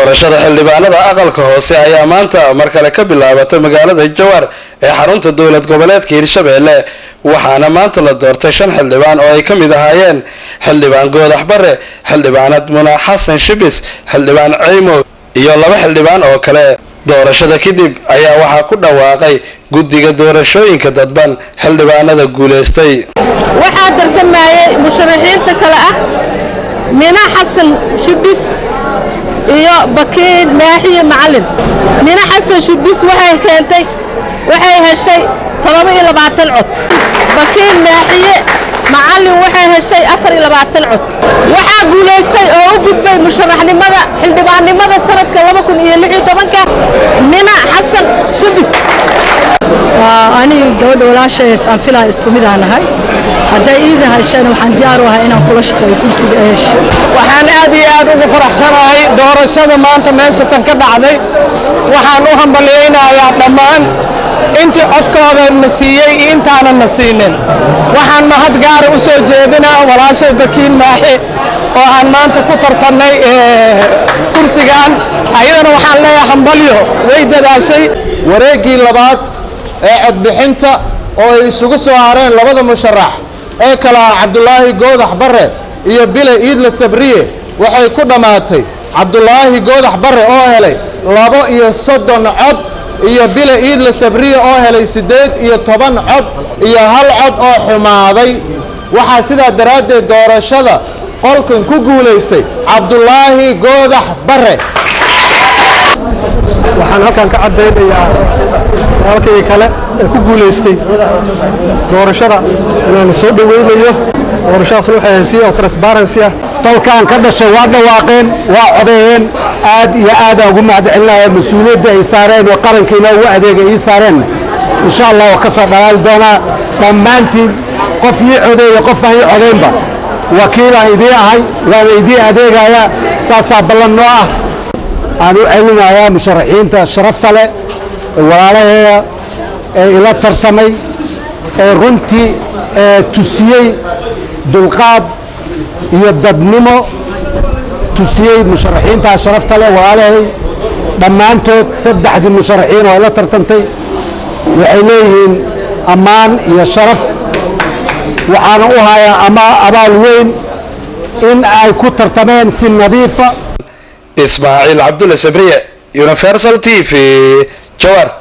doorashada xildhibaanada aqalka hoose ayaa maanta mar kale ka bilaabatay magaalada Jowhar ee xarunta dowlad goboleedka Hirshabelle waxaana maanta la doortay 5 xildhibaan oo ay ka mid ahaayeen xildhibaan Goodax Barre, xildhibaanad Muna Xasan Shibis, xildhibaan Ceymo iyo 2 xildhibaan oo kale. doorashada kadib ayaa waxa ku dhawaaqay guddiga doorashooyinka dadban xildhibaanada guuleystay. waxaa tartamayay musharaxiinta kale ah Muna Xasan Shibis iyo Bakiin Maaxiye Macalin. Muna Xasan Shibis waxay heshay 22 cod. Bakiin Maaxiye Macalin waxay heshay 24 cod. waxaa guuleystay oo u gudbay musharaxnimada xildhibaannimada sanadka 2016 Muna Xasan Shibis. ani gabadh walaashays aan filaa isku mid ahay haday iida hayshana waxaan diyaar u ahay inaan kula shaqeeyo kursiga eesh. waxaan aad iyo aad ugu faraxsanahay doorashada maanta meesha tan ka dhacday. waxaan u hambaleynayaa dhammaan intii codkooda na siiyay iyo intaana na siinin. waxaan mahad gaar u soo jeedinaa walaashay Bakiin Maaxi oo aan maanta ku tartanay kursigan. ayadana waxaan leeyahay hambalyo way dadaashay. wareegii labaad ee codbixinta oo ay isugu soo hareen labada musharax ee kala Cabdulaahi Goodax Barre iyo Bile Iidle Sabriye waxay ku dhamaatay Cabdulaahi Goodax Barre oo helay 32 cod iyo Bile Iidle Sabriye oo helay 18 cod iyo 1 cod oo xumaaday. waxaa sidaa daraaddeed doorashada qolkan ku guuleystay Cabdulaahi Goodax Barre. waxaan halkan ka cadeynayaa halkii kale ee ku guuleystay doorashada inaan soo dhaweynayo. doorashadaas waxay haysiin oo transparency ah. dalkan ka dhashay waa dhawaaqeen waa codeeyeen aad iyo aad ugu mahadcelinayaa mas'uuliyadda ay saareen oo qarankeena ugu adeegay ay saareen. insha Allah waa ka soo dhalaal doona dhammaantiin qof ii codeeyo qof aan ii codeynba wakiila idii ahay waan idii adeegaya saasaa ballan noo ah. aan u celinayaa musharaxiinta sharafta leh walaalaheeda ee ila tartamay ee runtii tusiyey dulqaad iyo dadnimo tusiyey musharaxiinta sharafta leh walaalahay dhammaantood 3 musharaxiin oo ila tartantay waxay leeyihiin ammaan iyo sharaf. waxaana u hayaa abaal weyn in ay ku tartameen si nadiifa. Ismaaciil Cabdulle Sabriye, Universal TV, Jowhar.